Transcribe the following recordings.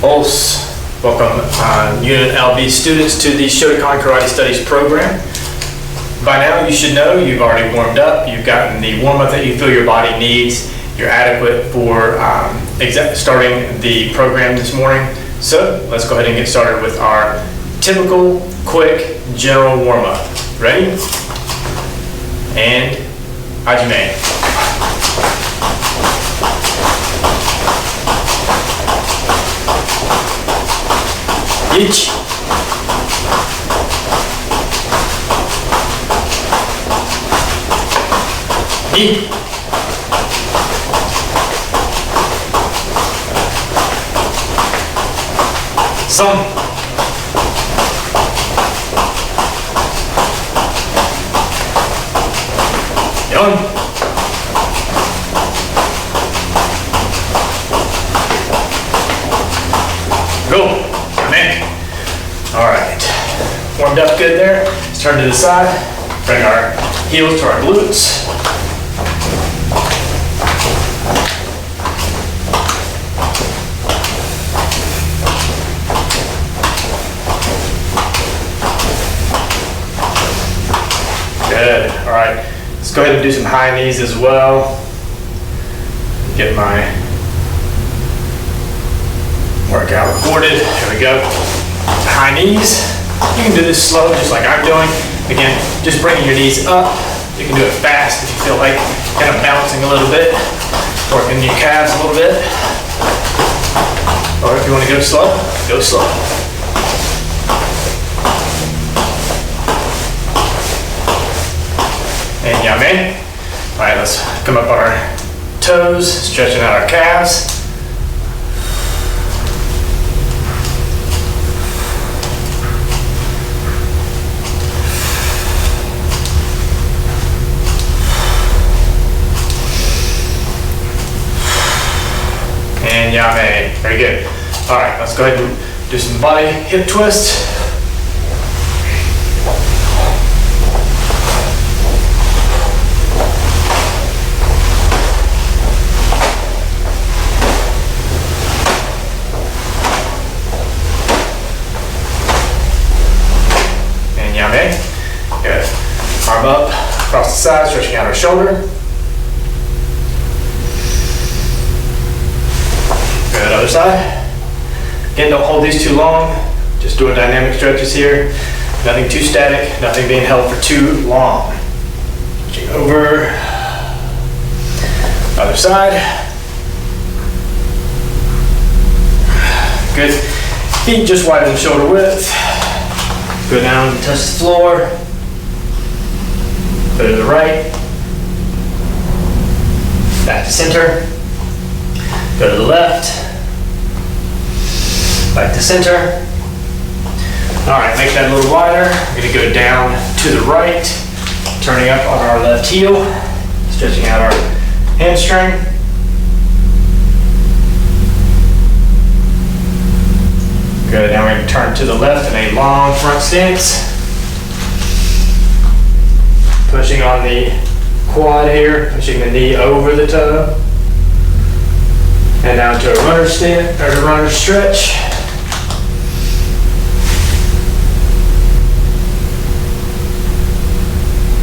Pulse. Welcome UNLV students to the Shotokan Karate Studies program. By now you should know you've already warmed up, you've gotten the warm-up that you feel your body needs, you're adequate for starting the program this morning. So let's go ahead and get started with our typical, quick, general warm-up. Ready? And Hajime. Ichi. Ni. San. Yon. Go. All right, warmed up good there. Let's turn to the side, bring our heels to our glutes. Good, all right. Let's go ahead and do some high knees as well. Get my workout recorded, here we go. High knees. You can do this slow, just like I'm doing. Again, just bringing your knees up. You can do it fast if you feel like kind of bouncing a little bit, working your calves a little bit. Or if you want to go slow, go slow. And yame. All right, let's come up on our toes, stretching out our calves. And yame. Very good. All right, let's go ahead and do some body hip twists. And yame. Good. Arm up, across the side, stretching out our shoulder. Good, other side. Again, don't hold these too long. Just doing dynamic stretches here. Nothing too static, nothing being held for too long. Switching over. Other side. Good. Feet just widen shoulder width. Go down, touch the floor. Go to the right. Back to center. Go to the left. Back to center. All right, make that a little wider. We're gonna go down to the right, turning up on our left heel, stretching out our hamstring. Good, now we're gonna turn to the left in a long front stance. Pushing on the quad here, pushing the knee over the toe. And down to a runner stand, or a runner stretch.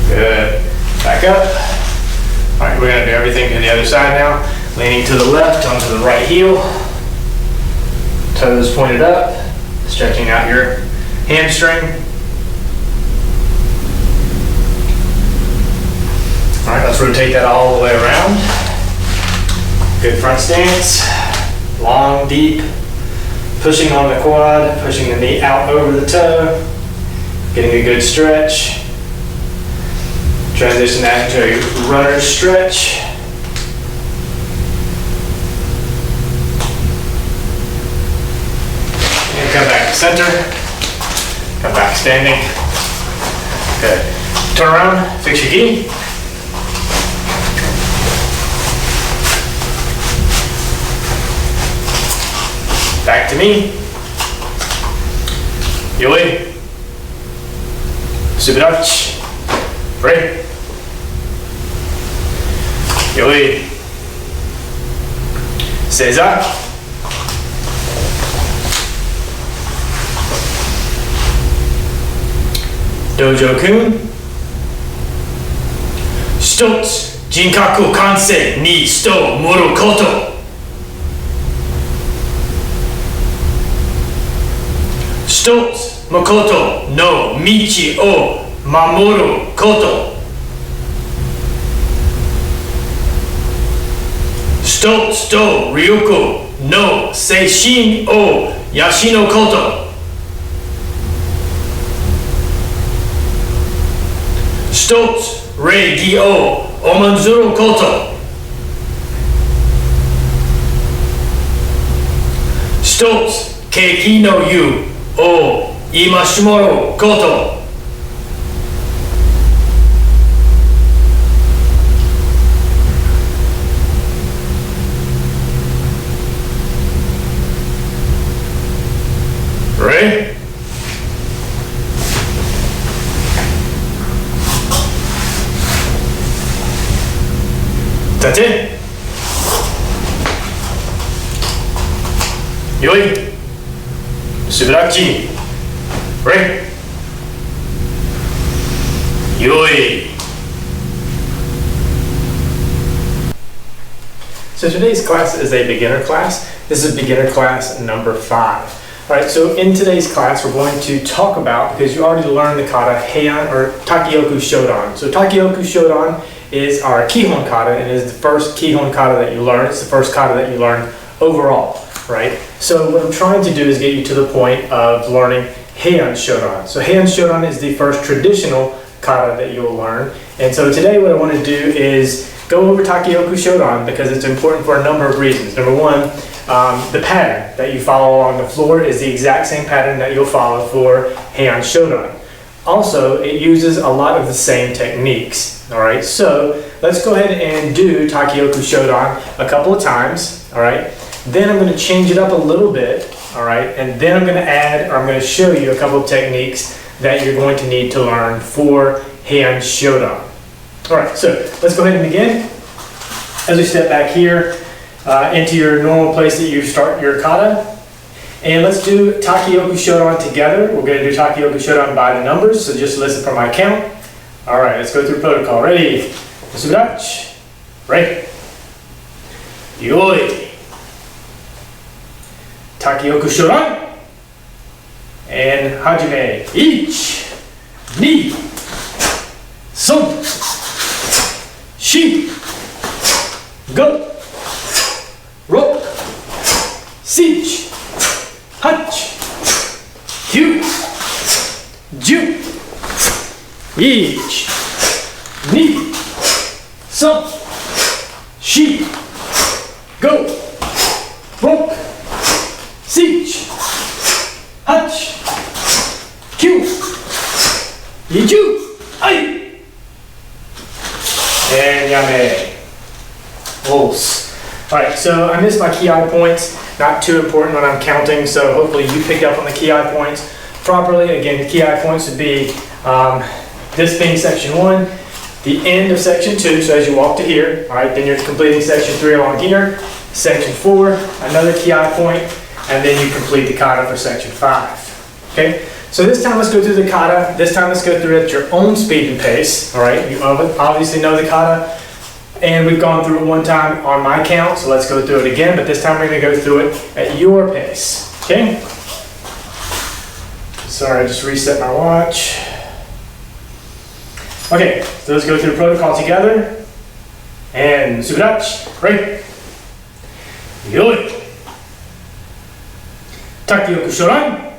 Good. Back up. All right, we're gonna do everything to the other side now. Leaning to the left onto the right heel. Toes pointed up. Stretching out your hamstring. All right, let's rotate that all the way around. Good front stance, long, deep, pushing on the quad, pushing the knee out over the toe, getting a good stretch. Transition that into a runner stretch. And come back to center, come back standing. Good. Turn around, fix your gi. Back to me. Yoi. Subirachi. Free. Yoi. Seiza. Dojo-kun. 一つ、人格完成に人を盛ること。一つ、誠の道を守ること。一つと力の精神を養うこと。一つ、礼儀を重んずること。一つ、景気の湯を戒めること。Ready? That's it. よい。すばらしい。Ready? よい。So today's class is a beginner class. This is beginner class number 5. Alright, so in today's class we're going to talk about, because you already learned the kata Heian or Taikyoku Shodan. So Taikyoku Shodan is our Kihon kata and is the first Kihon kata that you learn. It's the first kata that you learn overall, right? So what I'm trying to do is get you to the point of learning Heian Shodan. So Heian Shodan is the first traditional kata that you'll learn. And so today what I want to do is go over Taikyoku Shodan because it's important for a number of reasons. Number one, the pattern that you follow along the floor is the exact same pattern that you'll follow for Heian Shodan. Also, it uses a lot of the same techniques. Alright, so let's go ahead and do Taikyoku Shodan a couple of times. Alright, then I'm going to change it up a little bit. Alright, and then I'm going to add, or I'm going to show you a couple of techniques that you're going to need to learn for Heian Shodan. Alright, so let's go ahead and begin. As we step back here into your normal place that you start your kata. And let's do Taikyoku Shodan together. We're going to do Taikyoku Shodan by the numbers, so just listen for my count. Alright, let's go through protocol. Ready? Sudachi. Ready. Yoi. Taikyoku Shodan. And Hajime. 1, 2, 3, 4, 5, 6, 7, 8, 9, 10, 1, 2, 3, 4, 5, 6, 7, 8, 9, 10, はいand yame. Pulse. Alright, so I missed my key eye points. Not too important when I'm counting, so hopefully you picked up on the key eye points properly. Again, the key eye points would be this being section 1, the end of section 2, so as you walk to here, alright, then you're completing section 3 along here, section 4, another key eye point, and then you complete the kata for section 5. Okay, so this time let's go through the kata. This time let's go through it at your own speed and pace. Alright, you obviously know the kata. And we've gone through it one time on my count, so let's go through it again, but this time we're going to go through it at your pace. Okay? Sorry, I just reset my watch. Okay, so let's go through the protocol together. And Sudachi, ready? Yoi. Taikyoku Shodan.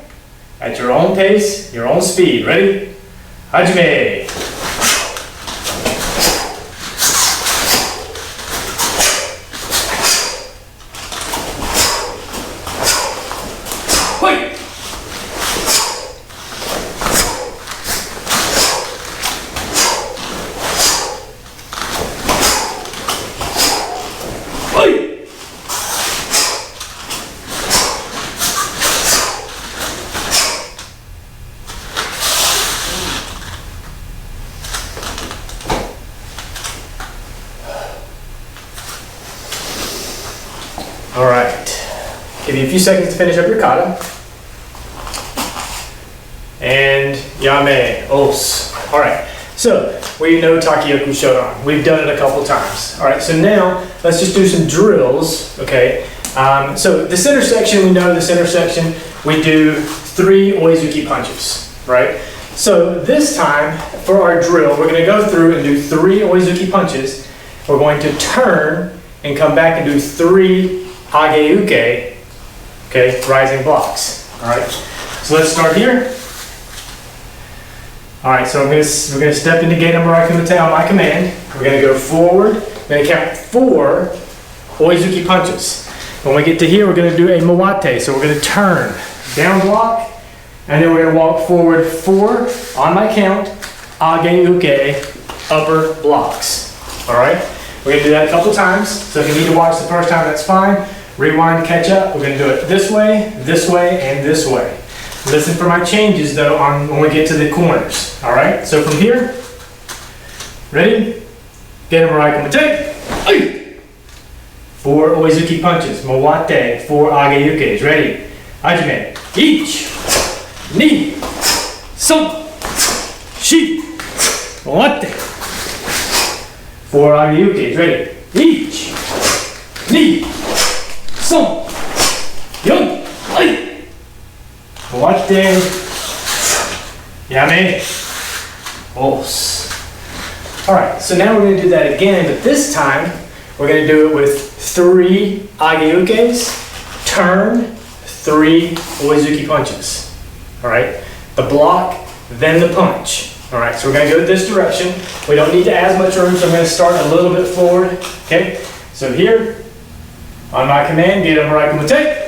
At your own pace, your own speed. Ready? Hajime. Alright, give you a few seconds to finish up your kata. and Yame, os. All right, so we know Taikyoku Shodan. We've done it a couple times. All right, so now let's just do some drills, okay? So the center section, we know the center section, we do 3 oizuki punches, right? So this time, for our drill, we're going to go through and do 3 oizuki punches. We're going to turn and come back and do 3 ageuke, okay, rising blocks. All right, so let's start here. All right, so we're going to step into Geto Mirai Kumite on my command. We're going to go forward. We're going to count 4 oizuki punches. When we get to here, we're going to do a mawate. So we're going to turn, down block, and then we're going to walk forward 4 on my count, ageuke, upper blocks. All right, we're going to do that a couple times. So if you need to watch the first time, that's fine. Rewind, catch up. We're going to do it this way, and this way. Listen for my changes though when we get to the corners. All right, so from here, ready? Geto Mirai Kumite. 4 oizuki punches, mawate, 4 ageyukes. Ready? Hajime. Ichi, ni, son, shi, mawate. 4 ageyukes. Ready? Ichi, ni, son, yon, ai. Mawate, yame, os. All right, so now we're going to do that again, but this time we're going to do it with 3 ageyukes, turn, 3 oizuki punches. All right, the block, then the punch. All right, so we're going to go this direction. We don't need to add as much room, so I'm going to start a little bit forward. Okay, so here, on my command, Geto Mirai Kumite.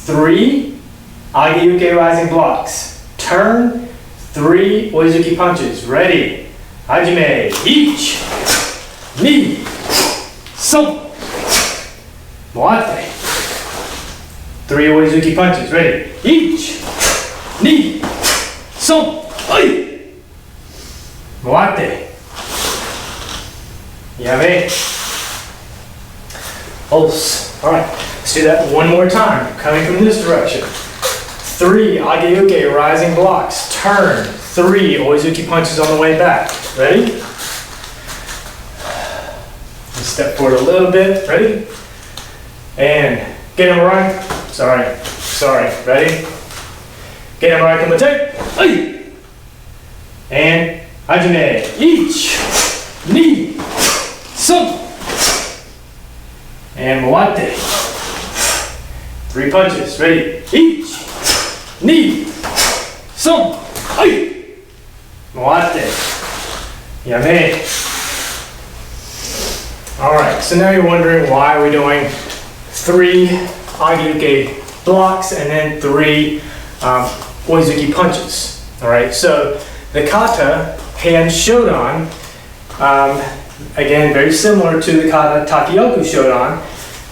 3 ageuke rising blocks. Turn, 3 oizuki punches. Ready? Hajime. Ichi, ni, son, mawate. 3 oizuki punches. Ready? Ichi, ni, son, ai. Mawate. Yame. Os. All right. Let's do that one more time. Coming from this direction. 3 ageuke rising blocks. Turn. 3 oizuki punches on the way back. Ready? Step forward a little bit. Ready? And Geto Mirai. Sorry. Ready? Geto Mirai Kumite. And hajime. Ichi, ni, son, and mawate. 3 punches. Ready? Ichi, ni, son, ai. Mawate. Yame. All right, so now you're wondering why we're doing 3 ageuke blocks and then 3 oizuki punches. All right, so the kata, Heian Shodan, again, very similar to the kata Taikyoku Shodan,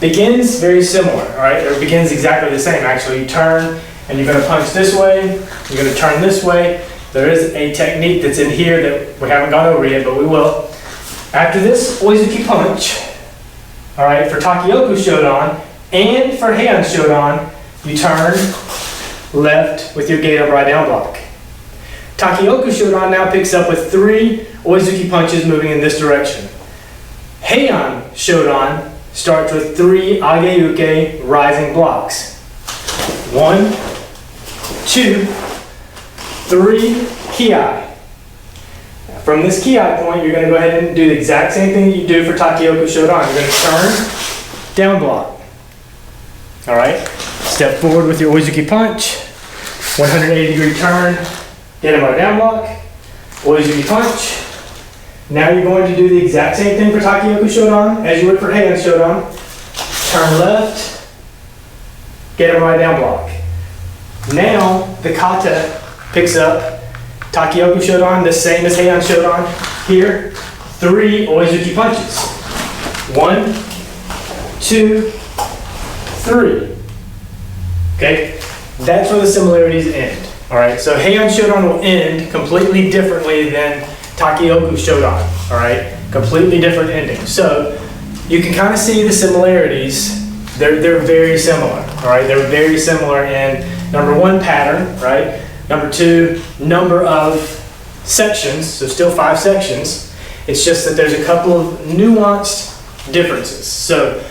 begins very similar, all right? It begins exactly the same, actually. You turn, and you're going to punch this way, you're going to turn this way. There is a technique that's in here that we haven't gone over yet, but we will. After this oizuki punch, all right, for Taikyoku Shodan and for Heian Shodan, you turn left with your Geto Mirai down block. Taikyoku Shodan now picks up with 3 oizuki punches moving in this direction. Heian Shodan starts with 3 ageuke rising blocks. 1, 2, 3, ki. From this ki point, you're going to go ahead and do the exact same thing you do for Taikyoku Shodan. You're going to turn, down block. All right, step forward with your oizuki punch, 180-degree turn, Geto Mirai down block, oizuki punch. Now you're going to do the exact same thing for Taikyoku Shodan as you would for Heian Shodan. Turn left, Geto Mirai down block. Now the kata picks up Taikyoku Shodan, the same as Heian Shodan. Here, 3 oizuki punches. 1, 2, 3. Okay, that's where the similarities end. All right, so Heian Shodan will end completely differently than Taikyoku Shodan. All right, completely different ending. So you can kind of see the similarities. They're very similar. All right, they're very similar in Number one, pattern, right? Number two, number of sections, so still 5 sections. It's just that there's a couple of nuanced differences. So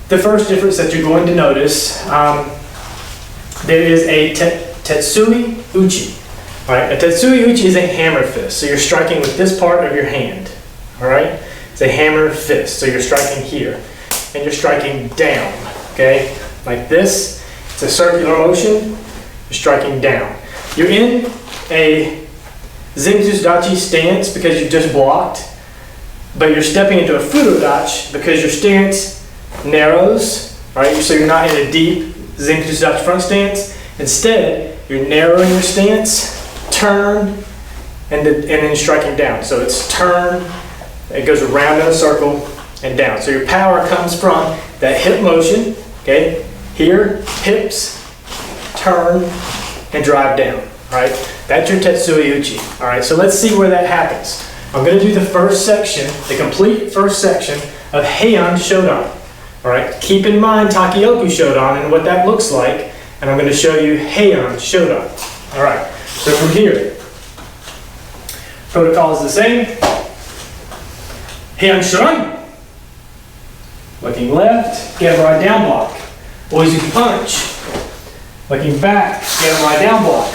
the first difference that you're going to notice, there is a tetsui uchi. All right, a tetsui uchi is a hammer fist. So you're striking with this part of your hand. All right, it's a hammer fist. So you're striking here, and you're striking down. Okay, like this. It's a circular motion. You're striking down. You're in a Zenjutsu stance because you just blocked, but you're stepping into a Fudodachi because your stance narrows, right? So you're not in a deep Zenjutsu front stance. Instead, you're narrowing your stance, turn, and then striking down. So it's turn, it goes around in a circle, and down. So your power comes from that hip motion, okay? Here, hips, turn, and drive down, all right? That's your tetsui uchi, all right? So let's see where that happens. I'm gonna do the first section, the complete first section of Heian Shodan, all right? Keep in mind Taikyoku Shodan and what that looks like, and I'm gonna show you Heian Shodan, all right? So from here, protocol is the same. Heian Shodan. Looking left, get a right down block. Oizuki punch. Looking back, get a right down block.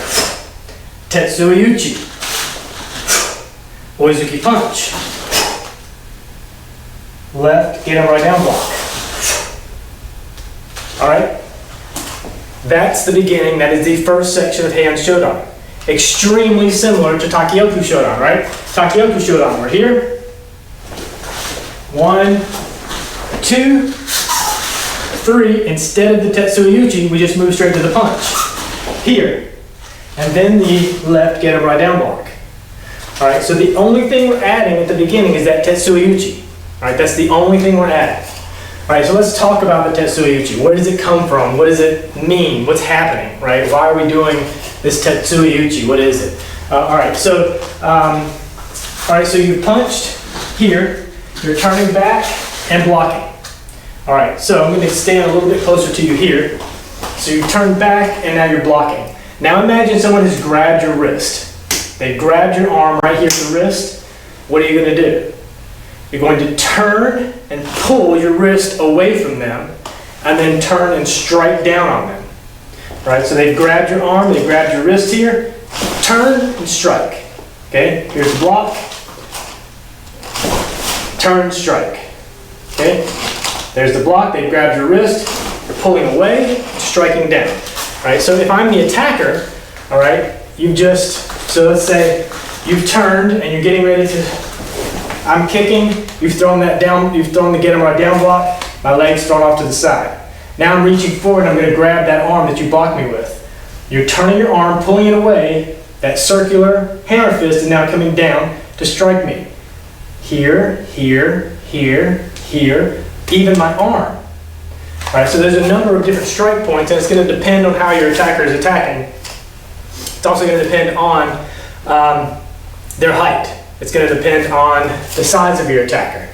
Tetsui uchi. Oizuki punch. Left, get a right down block. Alright? That's the beginning. That is the first section of Heian Shodan. Extremely similar to Taikyoku Shodan, right? Taikyoku Shodan, we're here. 1, 2, 3. Instead of the tetsui uchi, we just move straight to the punch. Here. And then the left get a right down block. Alright, so the only thing we're adding at the beginning is that tetsui uchi. Alright, that's the only thing we're adding. Alright, so let's talk about the tetsui uchi. Where does it come from? What does it mean? What's happening? Right? Why are we doing this tetsui uchi? What is it? Alright, so you punched here. You're turning back and blocking. Alright, so I'm going to stand a little bit closer to you here. So you turn back and now you're blocking. Now imagine someone has grabbed your wrist. They grabbed your arm right here at the wrist. What are you going to do? You're going to turn and pull your wrist away from them and then turn and strike down on them. Right? So they've grabbed your arm, they grabbed your wrist here, turn and strike. Okay? Here's the block. Turn, strike. Okay? There's the block, they've grabbed your wrist, you're pulling away, striking down. Right? So if I'm the attacker, all right, so let's say you've turned and you're getting ready to, I'm kicking, you've thrown that down, you've thrown the get him right down block, my leg's thrown off to the side. Now I'm reaching forward and I'm going to grab that arm that you blocked me with. You're turning your arm, pulling it away, that circular hammer fist is now coming down to strike me. Here, here, here, here, even my arm. All right, so there's a number of different strike points, and it's going to depend on how your attacker is attacking. It's also going to depend on their height. It's going to depend on the size of your attacker,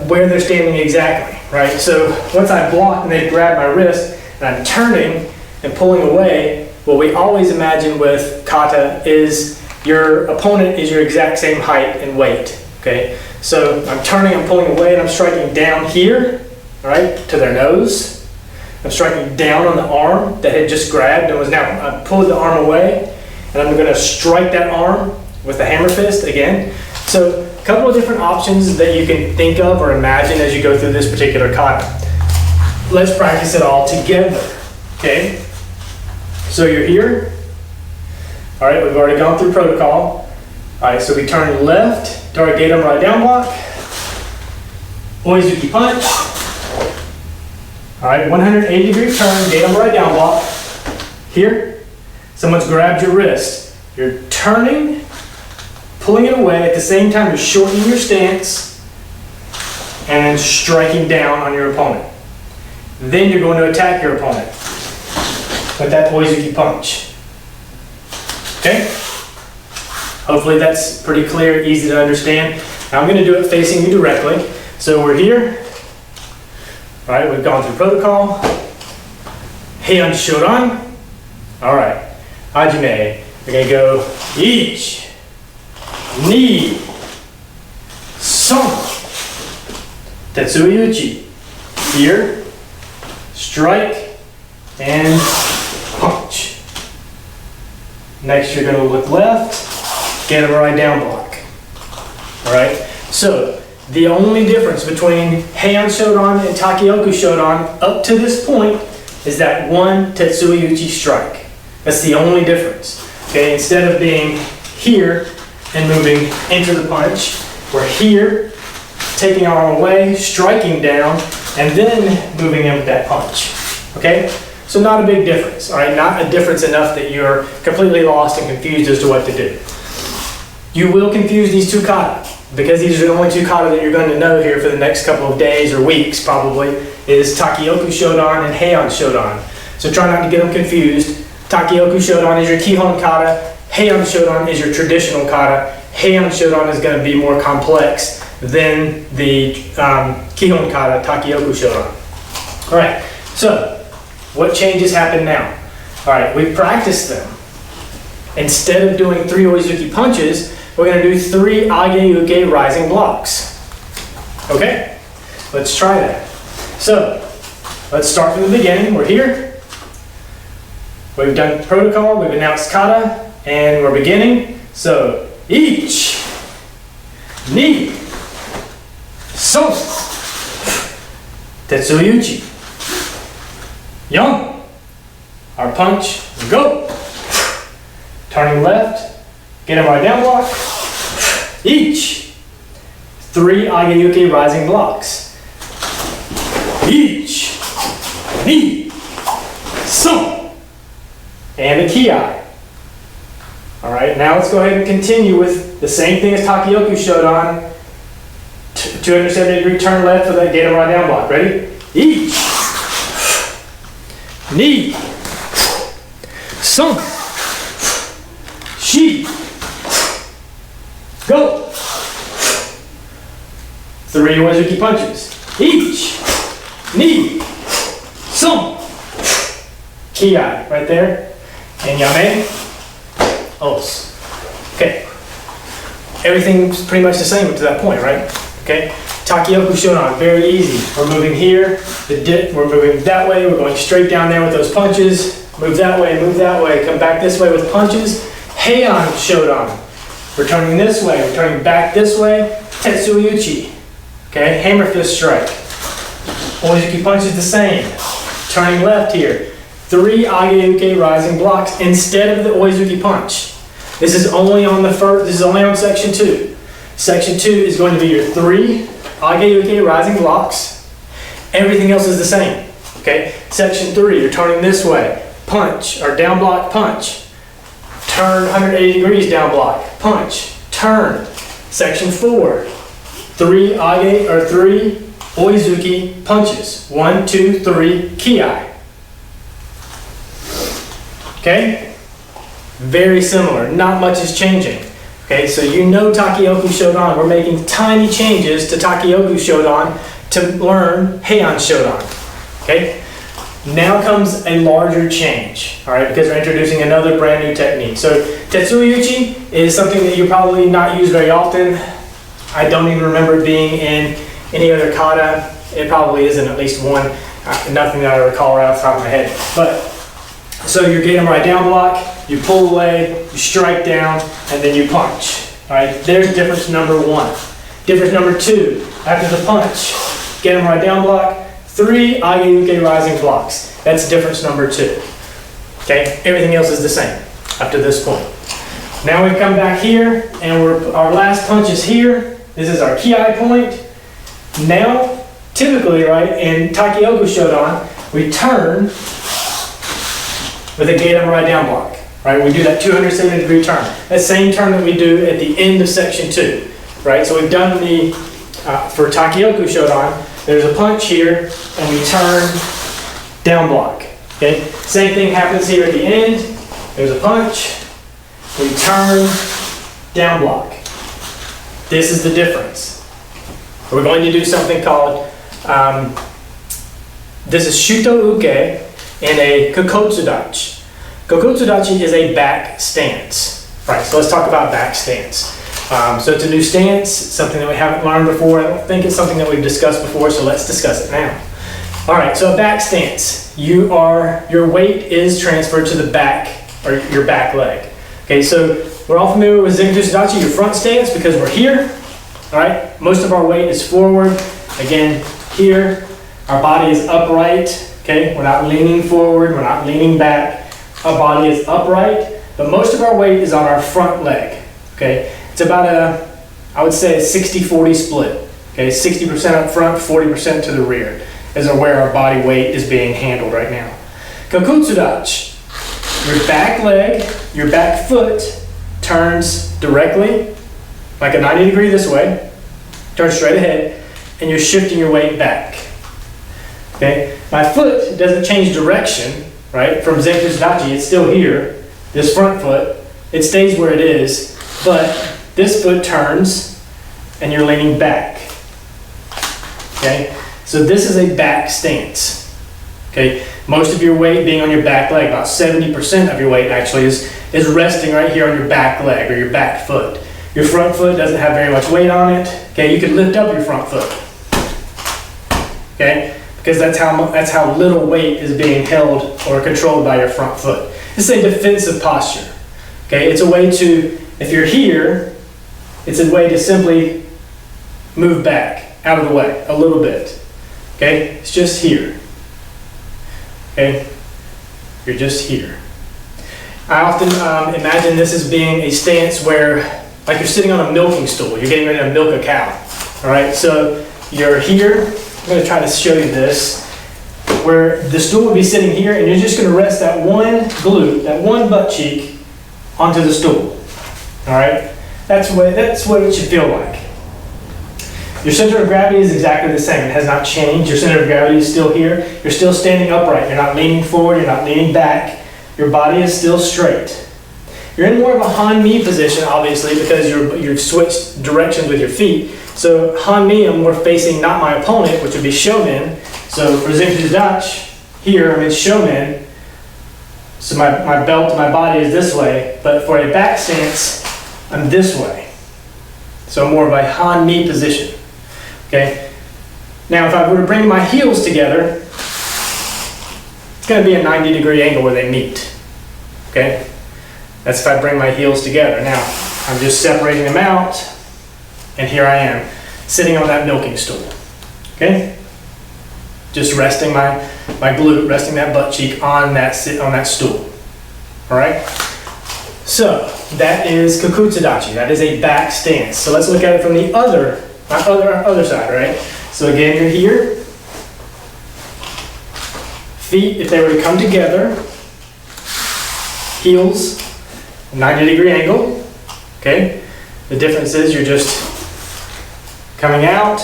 where they're standing exactly, right? So once I block and they grab my wrist, and I'm turning and pulling away, what we always imagine with kata is your opponent is your exact same height and weight, okay? So I'm turning, I'm pulling away, and I'm striking down here, right, to their nose. I'm striking down on the arm that had just grabbed and was now, I pulled the arm away, and I'm going to strike that arm with the hammer fist again. So a couple of different options that you can think of or imagine as you go through this particular kata. Let's practice it all together, okay? So you're here. All right, we've already gone through protocol. All right, so we turn left to our Gatem right down block. Oizuki punch. All right, 180-degree turn, Gatem right down block. Here, someone's grabbed your wrist. You're turning, pulling it away. At the same time, you're shortening your stance and then striking down on your opponent. Then you're going to attack your opponent with that Oizuki punch. Okay? Hopefully that's pretty clear, easy to understand. Now I'm going to do it facing you directly. So we're here. All right, we've gone through protocol. Heian Shodan. All right. Hajime. We're going to go ich, ni, son. Tetsui-uchi. Here, strike, and punch. Next, you're going to look left, get a right down block. All right. So the only difference between Heian Shodan and Taikyoku Shodan up to this point is that one Tetsui-uchi strike. That's the only difference. Okay, instead of being here and moving into the punch, we're here, taking our arm away, striking down, and then moving in with that punch. Okay, so not a big difference. All right, not a difference enough that you're completely lost and confused as to what to do. You will confuse these two kata, because these are the only two kata that you're going to know here for the next couple of days or weeks probably, is Taikyoku Shodan and Heian Shodan. So try not to get them confused. Taikyoku Shodan is your Kihon kata, Heian Shodan is your traditional kata. Heian Shodan is going to be more complex than the Kihon kata, Taikyoku Shodan. Alright, so what changes happen now? Alright, we practiced them. Instead of doing 3 oizuki punches, we're going to do 3 age-uke rising blocks. Okay? Let's try that. So, let's start from the beginning. We're here. We've done protocol, we've announced kata, and we're beginning. So, ich, ni, son, Tetsui-uchi, yon. Our punch, go. Turning left, get a right down block, ich. 3 age-uke rising blocks. Ich, ni, son. And a ki. All right, now let's go ahead and continue with the same thing as Taikyoku Shodan. 270-degree turn left for that get a right down block. Ready? Ich, ni, son, shi, go. 3 oizuki punches. Ich, ni, son, ki, right there. And yame, os. Okay. Everything's pretty much the same up to that point, right? Okay. Taikyoku Shodan, very easy. We're moving here, we're moving that way, we're going straight down there with those punches. Move that way, come back this way with punches. Heian Shodan, we're turning this way, we're turning back this way. Tetsui-uchi. Okay, hammer fist strike. Oizuki punch is the same. Turning left here. 3 age-uke rising blocks instead of the oizuki punch. This is only on the first. This is only on section 2. Section 2 is going to be your 3 age-uke rising blocks. Everything else is the same. Okay. Section 3, you're turning this way. Punch or down block punch. Turn 180 degrees down block punch. Turn. Section 4, 3 age or 3 oizuki punches. 1, 2, 3 ki. Okay? Very similar. Not much is changing. Okay, so you know Taikyoku Shodan. We're making tiny changes to Taikyoku Shodan to learn Heian Shodan. Okay? Now comes a larger change. Alright, because we're introducing another brand new technique. So Tetsui-uchi is something that you probably not use very often. I don't even remember it being in any other kata. It probably isn't at least one. Nothing that I recall right off the top of my head. But so you're getting a right down block, you pull away, you strike down, and then you punch. All right, there's difference number 1. Difference number 2, after the punch, get them right down block, 3 age-uke rising blocks. That's difference number 2. Okay, everything else is the same up to this point. Now we come back here, and our last punch is here. This is our ki point. Now, typically, right, in Taikyoku Shodan, we turn with a gate right down block. Right? We do that 270-degree turn. That same turn that we do at the end of section 2. Right? So we've done the, for Taikyoku Shodan, there's a punch here, and we turn down block. Okay? Same thing happens here at the end. There's a punch, we turn down block. This is the difference. We're going to do something called, this is Shuto Uke in a Kokotsu Dachi. Kokutsudachi is a back stance. Right, so let's talk about back stance. So it's a new stance, something that we haven't learned before. I don't think it's something that we've discussed before, so let's discuss it now. All right, so a back stance. Your weight is transferred to the back, or your back leg. Okay, so we're all familiar with Zenku Shodachi, your front stance, because we're here. All right, most of our weight is forward. Again, here, our body is upright. Okay, we're not leaning forward, we're not leaning back. Our body is upright, but most of our weight is on our front leg. Okay, it's about I would say a 60-40 split. Okay, 60% up front, 40% to the rear is where our body weight is being handled right now. Kokutsudachi, your back leg, your back foot turns directly, like a 90 degree this way, turns straight ahead, and you're shifting your weight back. Okay, my foot doesn't change direction, right? From Zenku Shodachi, it's still here. This front foot, it stays where it is, but this foot turns and you're leaning back. Okay, so this is a back stance. Okay, most of your weight being on your back leg, about 70% of your weight actually is resting right here on your back leg or your back foot. Your front foot doesn't have very much weight on it. Okay, you can lift up your front foot. Okay, because that's how little weight is being held or controlled by your front foot. This is a defensive posture. Okay, it's a way to, if you're here, it's a way to simply move back out of the way a little bit. Okay, it's just here. Okay, you're just here. I often imagine this as being a stance where, like you're sitting on a milking stool, you're getting ready to milk a cow. All right, so you're here. I'm going to try to show you this, where the stool would be sitting here, and you're just going to rest that one glute, that one butt cheek, onto the stool. All right, that's what it should feel like. Your center of gravity is exactly the same. It has not changed. Your center of gravity is still here. You're still standing upright. You're not leaning forward. You're not leaning back. Your body is still straight. You're in more of a Han-Mi position, obviously, because you've switched directions with your feet. So Han-Mi, I'm more facing not my opponent, which would be Shomen. So for Zenku Shodachi, here I'm in Shomen. So my belt, my body is this way. But for a back stance, I'm this way. So more of a Han-Mi position. Okay. Now if I were to bring my heels together, it's going to be a 90-degree angle where they meet. Okay. That's if I bring my heels together. Now I'm just separating them out, and here I am sitting on that milking stool. Okay. Just resting my glute, resting that butt cheek on that stool. All right. So that is Kokutsudachi. That is a back stance. So let's look at it from the other side, right? So again, you're here. Feet, if they were to come together, heels, 90-degree angle. Okay. The difference is you're just coming out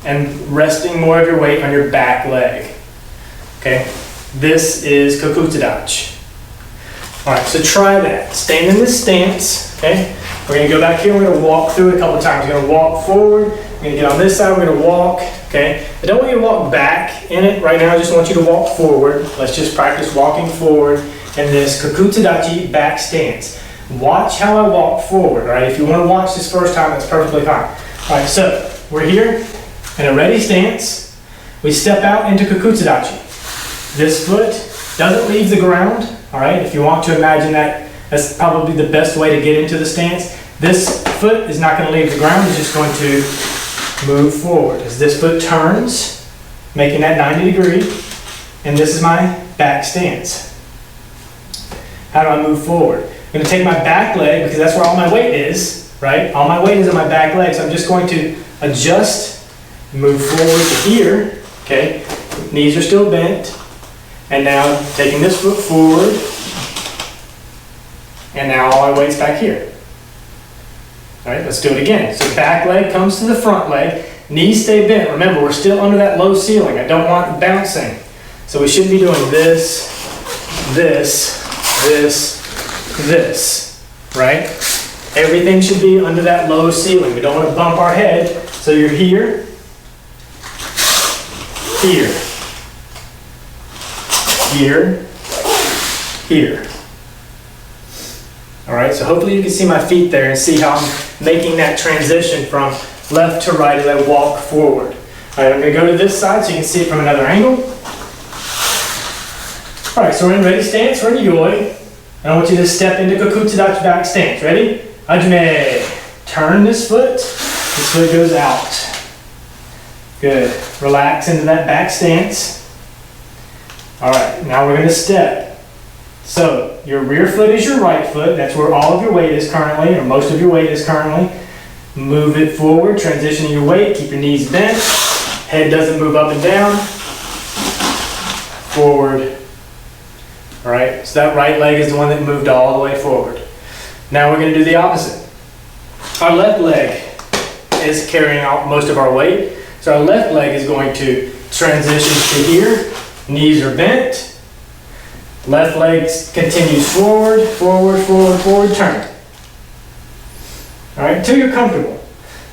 and resting more of your weight on your back leg. Okay. This is Kokutsudachi. All right, so try that. Staying in this stance, okay? We're gonna go back here, we're gonna walk through it a couple of times. We're gonna walk forward, we're gonna get on this side, we're gonna walk, okay? I don't want you to walk back in it right now, I just want you to walk forward. Let's just practice walking forward in this Kokutsudachi back stance. Watch how I walk forward, all right? If you wanna watch this first time, that's perfectly fine. All right, so we're here in a ready stance. We step out into Kokutsudachi. This foot doesn't leave the ground. All right, if you want to imagine that, that's probably the best way to get into the stance. This foot is not going to leave the ground, it's just going to move forward. As this foot turns, making that 90 degree, and this is my back stance. How do I move forward? I'm going to take my back leg, because that's where all my weight is, right? All my weight is on my back leg, so I'm just going to adjust, move forward to here, okay? Knees are still bent. And now taking this foot forward, and now all my weight's back here. All right, let's do it again. So back leg comes to the front leg, knees stay bent. Remember, we're still under that low ceiling. I don't want bouncing. So we should be doing this, this, this, this, right? Everything should be under that low ceiling. We don't want to bump our head. So you're here, here, here, here. All right, so hopefully you can see my feet there and see how I'm making that transition from left to right as I walk forward. All right, I'm gonna go to this side so you can see it from another angle. All right, so we're in ready stance, we're in yoi. And I want you to step into Kakutsudachi back stance. Ready? Hajime. Turn this foot goes out. Good. Relax into that back stance. All right, now we're gonna step. So your rear foot is your right foot. That's where all of your weight is currently, or most of your weight is currently. Move it forward, transition your weight, keep your knees bent. Head doesn't move up and down. Forward. All right, so that right leg is the one that moved all the way forward. Now we're gonna do the opposite. Our left leg is carrying out most of our weight. So our left leg is going to transition to here. Knees are bent. Left leg continues forward, forward, forward, forward, turn. All right, until you're comfortable.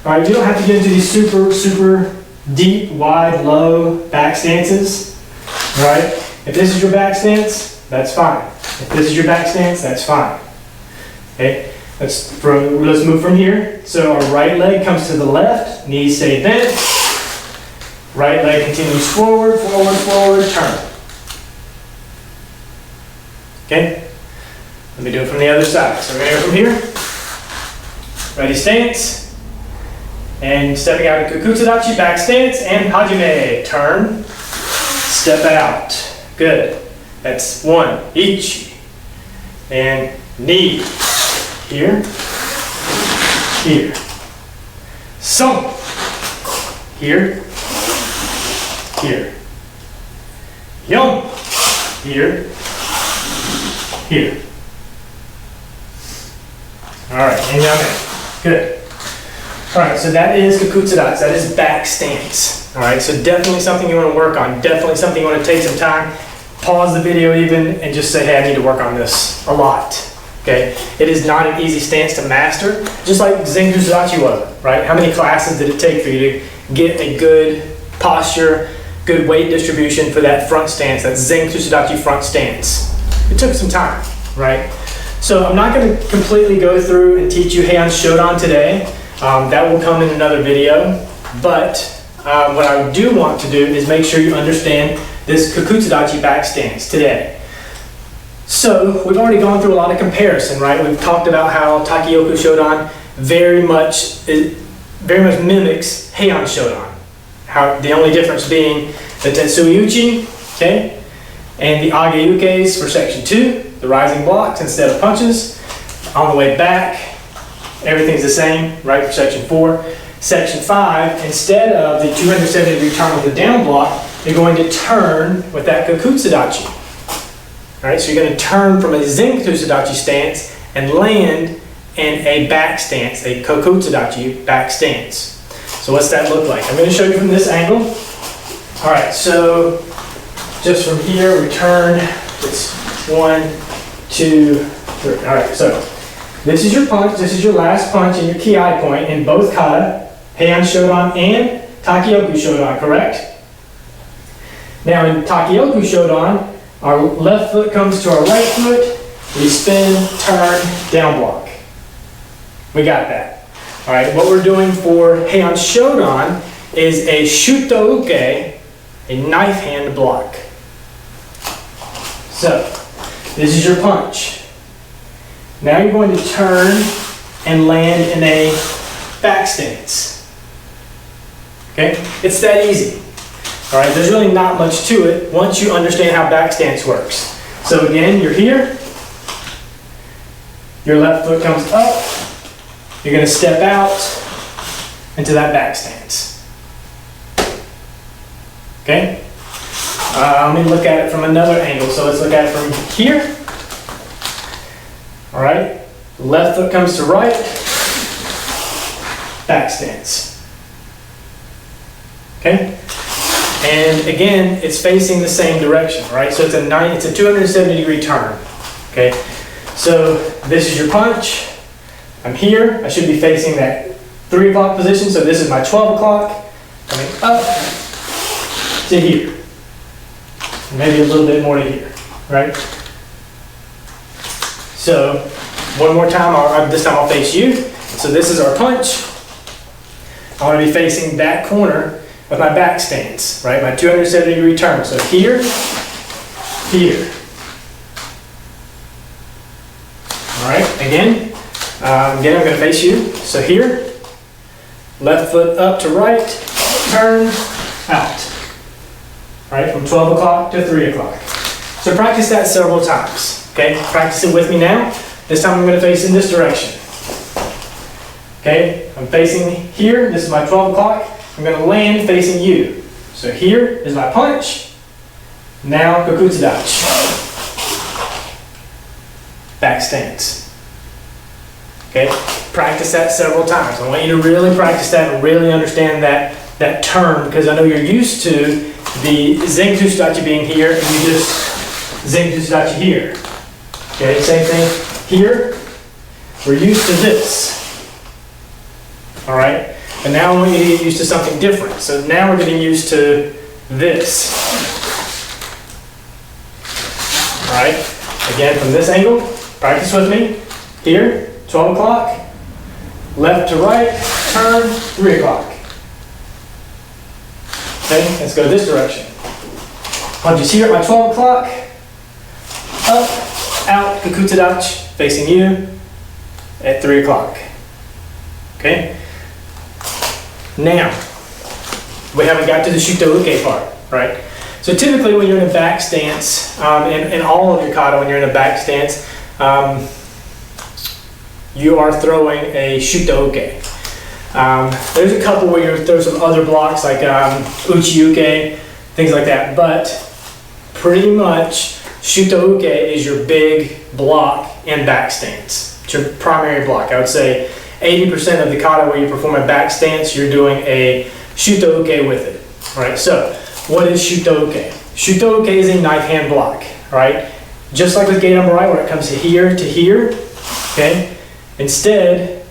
All right, you don't have to get into these super deep, wide, low back stances. All right, if this is your back stance, that's fine. If this is your back stance, that's fine. Okay, let's move from here. So our right leg comes to the left, knees stay bent. Right leg continues forward, forward, forward, turn. Okay, let me do it from the other side. So we're going to go from here. Ready stance. And stepping out of Kakutsudachi, back stance, and Hajime. Turn, step out. Good. That's one, ichi. And knee. Here. Here. Son. Here. Here. Yon. Here. Here. All right, and down there. Good. All right, so that is Kakutsudachi. That is back stance. All right, so definitely something you want to work on. Definitely something you want to take some time. Pause the video even and just say, hey, I need to work on this a lot. Okay, it is not an easy stance to master, just like Zenkusudachi was, right? How many classes did it take for you to get a good posture, good weight distribution for that front stance, that Zenkusudachi front stance? It took some time, right? So I'm not going to completely go through and teach you Heian Shodan today. That will come in another video. But what I do want to do is make sure you understand this Kakutsudachi back stance today. So we've already gone through a lot of comparison, right? We've talked about how Taikyoku Shodan very much mimics Heian Shodan. How the only difference being the Tetsui-uchi, okay, and the Age-ukes for section 2, the rising blocks instead of punches. On the way back, everything's the same, right, for section 4. Section 5, instead of the 270-degree turn with the down block, you're going to turn with that Kakutsudachi. All right, so you're going to turn from a Zenkusudachi stance and land in a back stance, a Kakutsudachi back stance. So what's that look like? I'm going to show you from this angle. All right, so just from here, we turn. It's 1, 2, 3. All right, so this is your punch. This is your last punch and your ki point in both kata, Heian Shodan and Taikyoku Shodan, correct? Now in Taikyoku Shodan, our left foot comes to our right foot. We spin, turn, down block. We got that. All right, what we're doing for Heian Shodan is a Shutouke, a knife hand block. So, this is your punch. Now you're going to turn and land in a back stance. Okay, it's that easy. All right, there's really not much to it once you understand how back stance works. So again, you're here. Your left foot comes up. You're going to step out into that back stance. Okay? Let me look at it from another angle. So let's look at it from here. All right. Left foot comes to right. Back stance. Okay? And again, it's facing the same direction, right? So it's a 270-degree turn. Okay? So this is your punch. I'm here. I should be facing that 3 o'clock position. So this is my 12 o'clock. Coming up to here. Maybe a little bit more to here, right? So One more time, this time I'll face you. So this is our punch. I want to be facing that corner of my back stance, right? My 270-degree turn. So here, here. All right, again, I'm going to face you. So here, left foot up to right, turn, out. All right, from 12 o'clock to 3 o'clock. So practice that several times, okay? Practice it with me now. This time I'm going to face in this direction. Okay, I'm facing here. This is my 12 o'clock. I'm going to land facing you. So here is my punch. Now, Kakutsudachi. Back stance. Okay, practice that several times. I want you to really practice that and really understand that turn, because I know you're used to the Zenkusudachi being here, and you just Zenkusudachi here. Okay, same thing here. We're used to this. All right, and now I want you to get used to something different. So now we're getting used to this. All right, again from this angle, practice with me. Here, 12 o'clock, left to right, turn, 3 o'clock. Okay, let's go this direction. Punches here at my 12 o'clock, up, out, Kakutsudachi, facing you at 3 o'clock. Okay? Now, we haven't got to the Shuto-uke part, right? So typically when you're in a back stance, in all of your kata, when you're in a back stance, you are throwing a Shuto-uke. There's a couple where you throw some other blocks like Uchi-uke, things like that, but pretty much Shuto-uke is your big block in back stance. It's your primary block. I would say 80% of the kata where you perform a back stance, you're doing a Shuto-uke with it. All right, so what is Shuto-uke? Shuto-uke is a knife hand block, right? Just like with Gedan-Morai, where it comes to here, okay? Instead,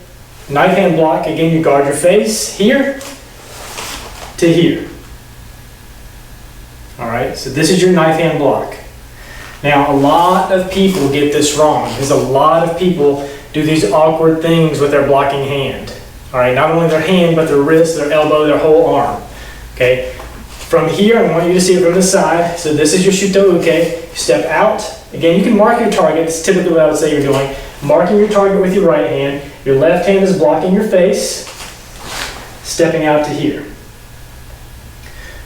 knife hand block, again, you guard your face here to here. All right, so this is your knife hand block. Now, a lot of people get this wrong, because a lot of people do these awkward things with their blocking hand. All right, not only their hand, but their wrist, their elbow, their whole arm. Okay, from here, I want you to see it from the side. So this is your Shuto-uke. Step out. Again, you can mark your target. It's typically what I would say you're doing. Marking your target with your right hand. Your left hand is blocking your face. Stepping out to here.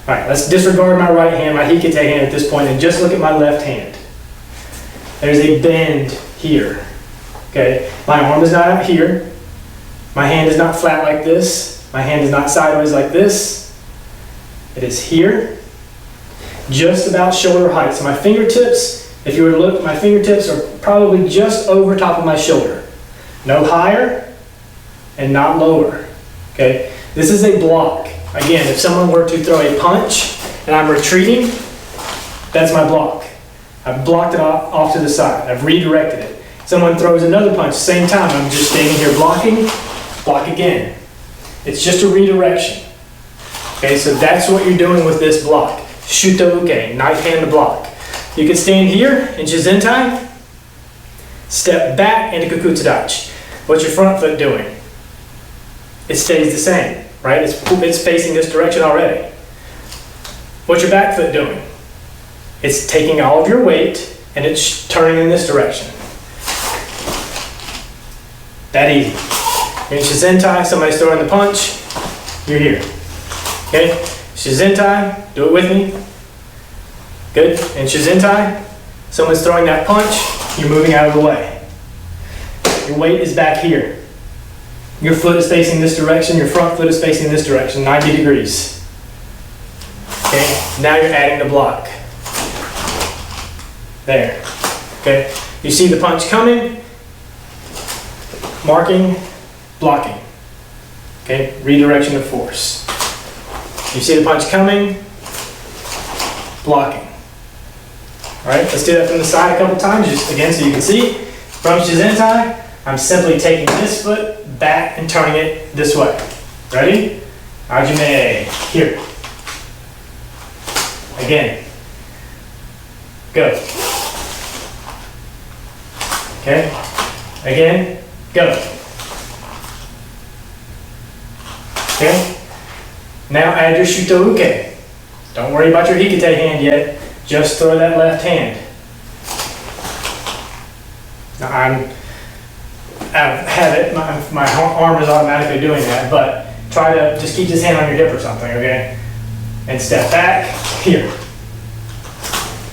All right, let's disregard my right hand, my hikite hand at this point, and just look at my left hand. There's a bend here. Okay, my arm is not out here. My hand is not flat like this. My hand is not sideways like this. It is here, just about shoulder height. So my fingertips, if you were to look, my fingertips are probably just over top of my shoulder. No higher and not lower. Okay, this is a block. Again, if someone were to throw a punch and I'm retreating, that's my block. I've blocked it off to the side. I've redirected it. Someone throws another punch, same time, I'm just standing here blocking, block again. It's just a redirection. Okay, so that's what you're doing with this block. Shuto-uke, knife hand block. You can stand here in Shizentai, step back into Kakutsudachi. What's your front foot doing? It stays the same, right? It's facing this direction already. What's your back foot doing? It's taking all of your weight and it's turning in this direction. That easy. You're in Shizentai, somebody's throwing the punch, you're here. Okay? Shizentai, do it with me. Good. In Shizentai, someone's throwing that punch, you're moving out of the way. Your weight is back here. Your foot is facing this direction, your front foot is facing this direction, 90 degrees. Okay? Now you're adding the block. There. Okay? You see the punch coming, marking, blocking. Okay? Redirection of force. You see the punch coming, blocking. All right, let's do that from the side a couple times, just again so you can see. From Shizentai, I'm simply taking this foot back and turning it this way. Ready? Hajime. Here. Again. Go. Okay? Again, go. Okay? Now add your Shotokan. Don't worry about your Hikite hand yet. Just throw that left hand. Now I've had it, my arm is automatically doing that, but try to just keep this hand on your hip or something, okay? And step back, here.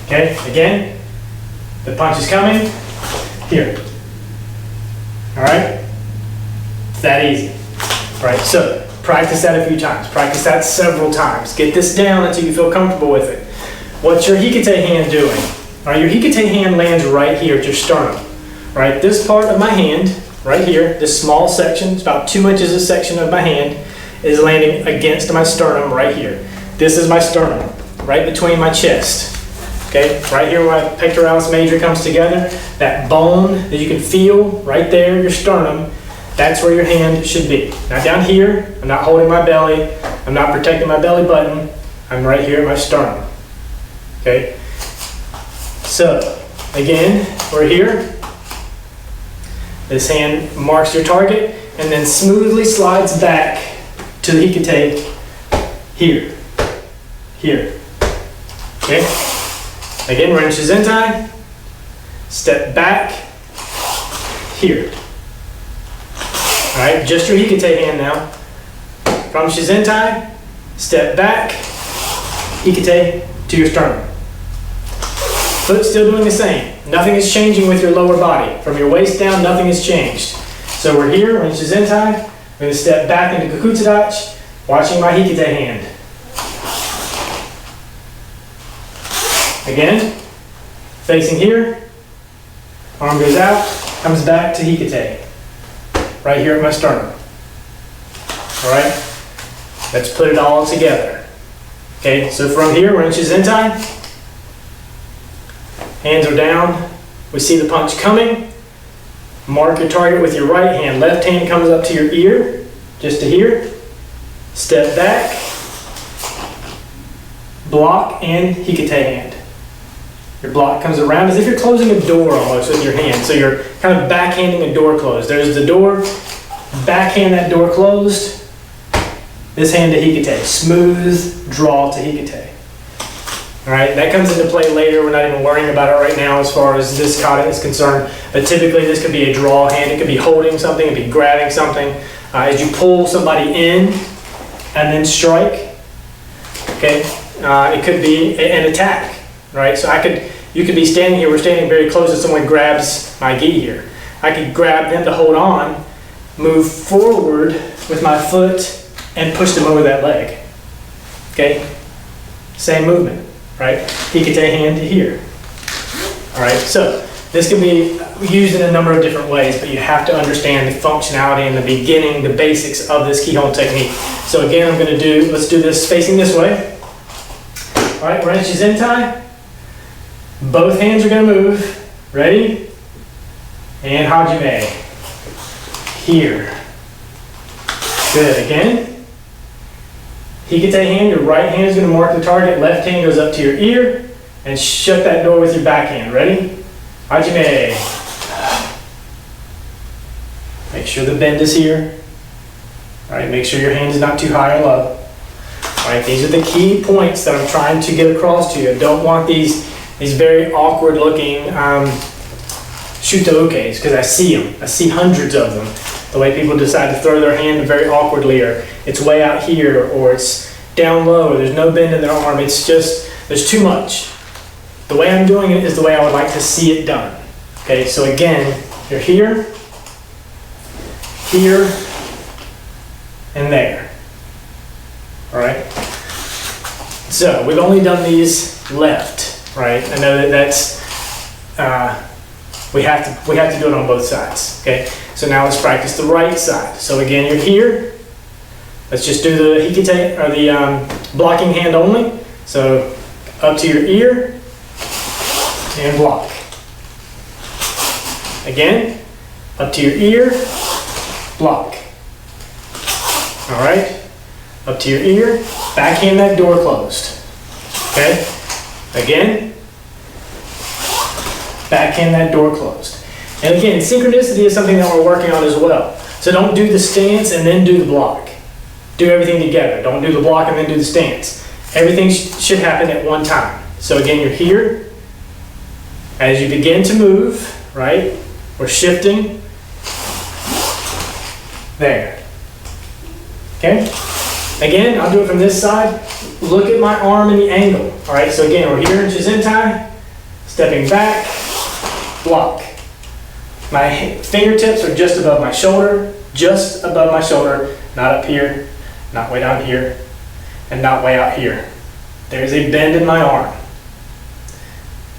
Okay, again, the punch is coming, here. All right? It's that easy. All right, so practice that a few times. Practice that several times. Get this down until you feel comfortable with it. What's your Hikite hand doing? All right, your Hikite hand lands right here at your sternum. All right, this part of my hand, right here, this small section, it's about 2 inches a section of my hand, is landing against my sternum right here. This is my sternum, right between my chest. Okay, right here where my pectoralis major comes together, that bone that you can feel right there, your sternum, that's where your hand should be. Now down here, I'm not holding my belly, I'm not protecting my belly button, I'm right here at my sternum. Okay, so again, we're here. This hand marks your target and then smoothly slides back to the Hikite here, here. Okay? Again, we're in Shizentai. Step back here. All right, just your Hikite hand now. From Shizentai, step back, Hikite to your sternum. Foot still doing the same. Nothing is changing with your lower body. From your waist down, nothing has changed. So we're here, we're in Shizentai. I'm going to step back into Kakutsudachi, watching my Hikite hand. Again, facing here, arm goes out, comes back to Hikite. Right here at my sternum. All right, let's put it all together. Okay, so from here, we're in Shizentai. Hands are down. We see the punch coming. Mark your target with your right hand. Left hand comes up to your ear, just to here. Step back. Block and Hikite hand. Your block comes around as if you're closing a door almost with your hand. So you're kind of backhanding a door closed. There's the door. Backhand that door closed. This hand to Hikite. Smooth draw to Hikite. All right, that comes into play later. We're not even worrying about it right now as far as this kata is concerned. But typically this could be a draw hand. It could be holding something. It could be grabbing something. As you pull somebody in and then strike. Okay, it could be an attack. Right, so you could be standing here. We're standing very close and someone grabs my gi here. I could grab them to hold on, move forward with my foot, and push them over that leg. Okay, same movement. Right? Hikite hand to here. All right, so this can be used in a number of different ways, but you have to understand the functionality in the beginning, the basics of this kihon technique. So again, let's do this facing this way. All right, we're in Shizentai. Both hands are going to move. Ready? And Hajime. Here. Good. Again. Hikite hand, your right hand is going to mark the target. Left hand goes up to your ear. And shut that door with your backhand. Ready? Hajime. Make sure the bend is here. All right, make sure your hand is not too high or low. All right, these are the key points that I'm trying to get across to you. I don't want these very awkward looking Shotoukes because I see them. I see hundreds of them. The way people decide to throw their hand very awkwardly, or it's way out here, or it's down low, or there's no bend in their arm. It's just, there's too much. The way I'm doing it is the way I would like to see it done. Okay, so again, you're here, here, and there. All right? So we've only done these left, right? I know that's, we have to do it on both sides, okay? So now let's practice the right side. So again, you're here. Let's just do the Hikite, or the blocking hand only. So up to your ear and block. Again, up to your ear, block. All right, up to your ear, backhand that door closed. Okay, again, backhand that door closed. And again, synchronicity is something that we're working on as well. So don't do the stance and then do the block. Do everything together. Don't do the block and then do the stance. Everything should happen at one time. So again, you're here. As you begin to move, right? We're shifting. There. Okay? Again, I'll do it from this side. Look at my arm and the angle. All right, so again, we're here in Shizentai. Stepping back. Block. My fingertips are just above my shoulder. Just above my shoulder. Not up here. Not way down here. And not way out here. There's a bend in my arm.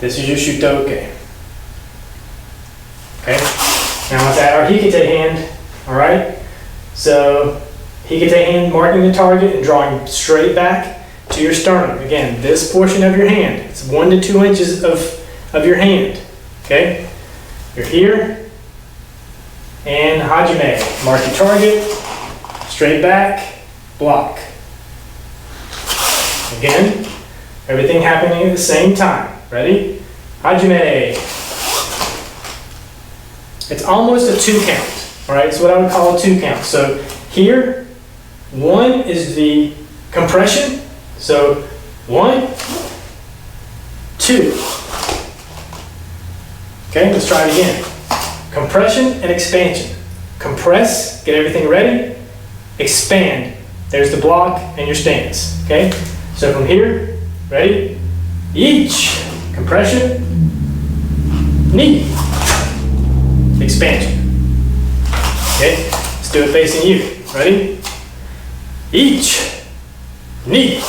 This is your Shotokan. Okay? Now let's add our Hikite hand. Alright? So, Hikite hand marking the target and drawing straight back to your sternum. Again, this portion of your hand. It's 1 to 2 inches of your hand. Okay? You're here. And Hajime. Mark your target. Straight back. Block. Again, everything happening at the same time. Ready? Hajime. It's almost a 2 count. Alright, it's what I would call a 2 count. So here, 1 is the compression. So 1, 2. Okay, let's try it again. Compression and expansion. Compress, get everything ready. Expand. There's the block and your stance. Okay? So from here, ready? Each. Compression. Knee. Expansion. Okay? Let's do it facing you. Ready? Each. Knee.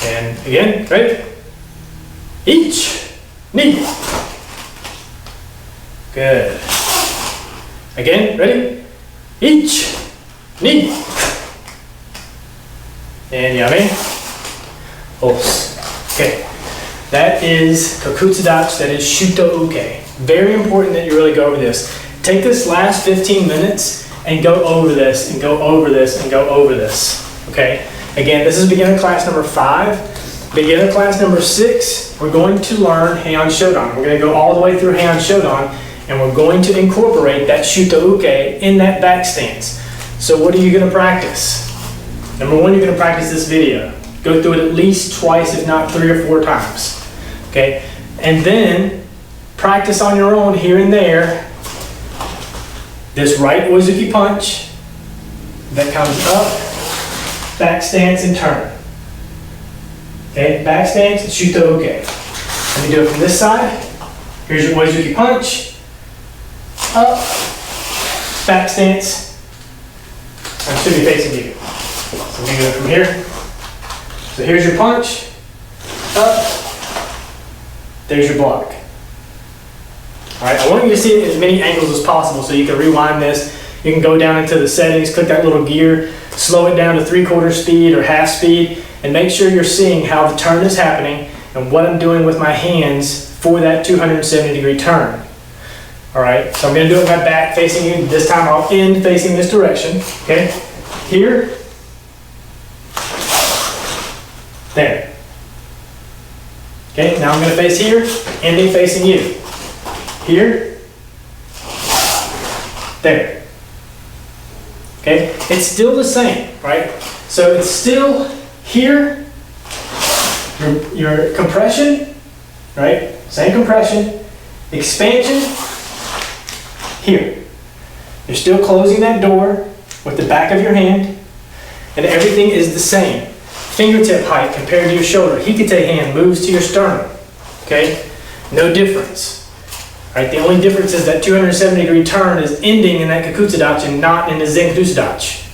And again, ready? Each. Knee. Good. Again, ready? Each. Knee. And yame. Os. Okay. That is Kokutsudachi, that is Shuto-uke. Very important that you really go over this. Take this last 15 minutes and go over this, and go over this, and go over this. Okay? Again, this is beginner class number 5. Beginner class number 6, we're going to learn Heian Shodan. We're going to go all the way through Heian Shodan, and we're going to incorporate that Shuto-uke in that back stance. So what are you going to practice? Number 1, you're going to practice this video. Go through it at least twice, if not 3 or 4 times. Okay? And then practice on your own here and there. This right Oizuki punch that comes up, back stance and turn. Okay? Back stance and Shuto-uke. Let me do it from this side. Here's your Oizuki punch. Up, back stance. I should be facing you. So we do it from here. So here's your punch. Up. There's your block. Alright, I want you to see it at as many angles as possible so you can rewind this. You can go down into the settings, click that little gear, slow it down to 3/4 speed or half speed, and make sure you're seeing how the turn is happening and what I'm doing with my hands for that 270-degree turn. Alright, so I'm going to do it with my back facing you. This time I'll end facing this direction. Okay? Here. There. Okay, now I'm going to face here, ending facing you. Here. There. Okay, it's still the same, right? So it's still here, your compression, right? Same compression, expansion, here. You're still closing that door with the back of your hand, and everything is the same. Fingertip height compared to your shoulder. Hikite hand moves to your sternum. Okay? No difference. Right? The only difference is that 270-degree turn is ending in that Kokutsudachi and not in the Zen Kokutsudachi.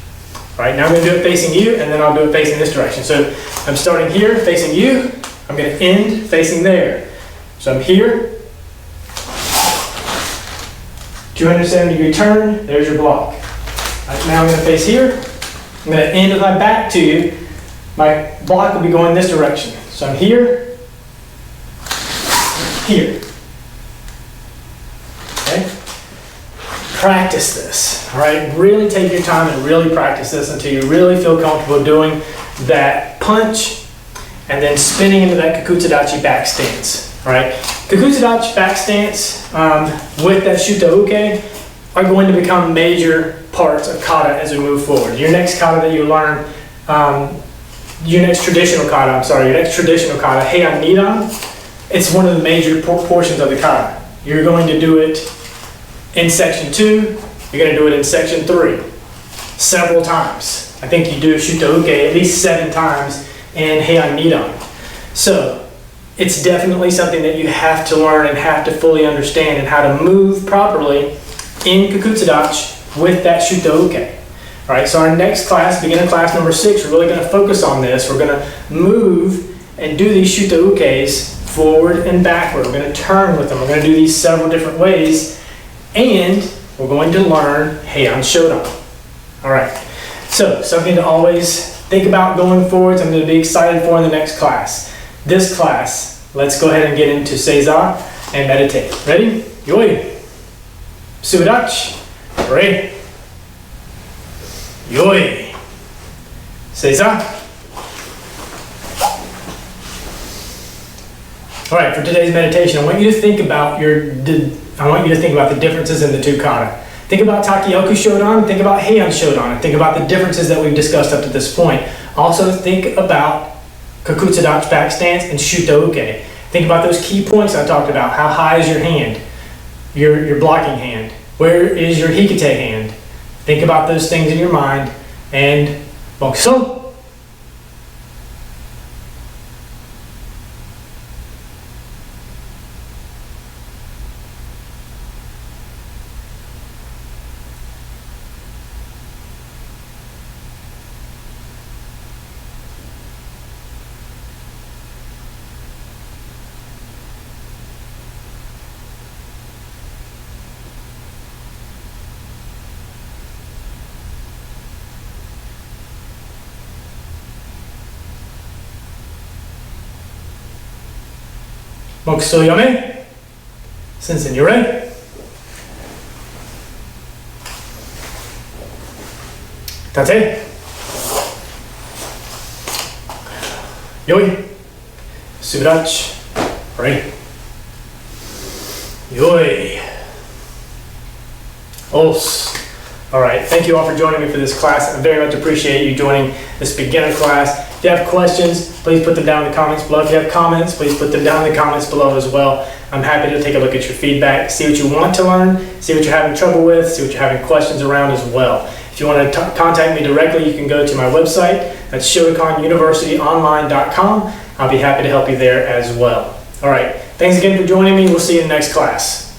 Right? Now I'm going to do it facing you, and then I'll do it facing this direction. So I'm starting here, facing you. I'm going to end facing there. So I'm here. 270-degree turn. There's your block. Right, now I'm going to face here. I'm going to end with my back to you. My block will be going this direction. So I'm here, here. Okay? Practice this, all right? Really take your time and really practice this until you really feel comfortable doing that punch and then spinning into that Kakutsudachi back stance. All right, Kakutsudachi back stance with that Shutouke are going to become major parts of kata as we move forward. Your next kata that you learn, your next traditional kata, Heian Shodan, it's one of the major portions of the kata. You're going to do it in section 2, you're going to do it in section 3, several times. I think you do Shutouke at least 7 times in Heian Shodan. So it's definitely something that you have to learn and have to fully understand, and how to move properly in Kakutsudachi with that Shutouke. All right, so our next class, beginner class number 6, we're really going to focus on this. We're going to move and do these Shutoukes forward and backward. We're going to turn with them. We're going to do these several different ways, and we're going to learn Heian Shodan. All right, so something to always think about going forward, something to be excited for in the next class. This class, let's go ahead and get into Seiza and meditate. Ready? Yoi. Sudachi. Ready. Yoi. Seiza. All right, for today's meditation, I want you to think about the differences in the 2 kata. Think about Taikyoku Shodan, think about Heian Shodan, and think about the differences that we've discussed up to this point. Also think about Kakutsudachi back stance and Shutouke. Think about those key points I talked about. How high is your hand? Your blocking hand? Where is your Hikite hand? Think about those things in your mind, and Mokuso. Mokuso yame. Sensei, you ready? Tate. Yoi. Sudachi. Ready. Yoi. Os. All right, thank you all for joining me for this class. I very much appreciate you joining this beginner class. If you have questions, please put them down in the comments below. If you have comments, please put them down in the comments below as well. I'm happy to take a look at your feedback, see what you want to learn, see what you're having trouble with, see what you're having questions around as well. If you want to contact me directly, you can go to my website. That's shotokanuniversityonline.com. I'll be happy to help you there as well. All right, thanks again for joining me. We'll see you in the next class.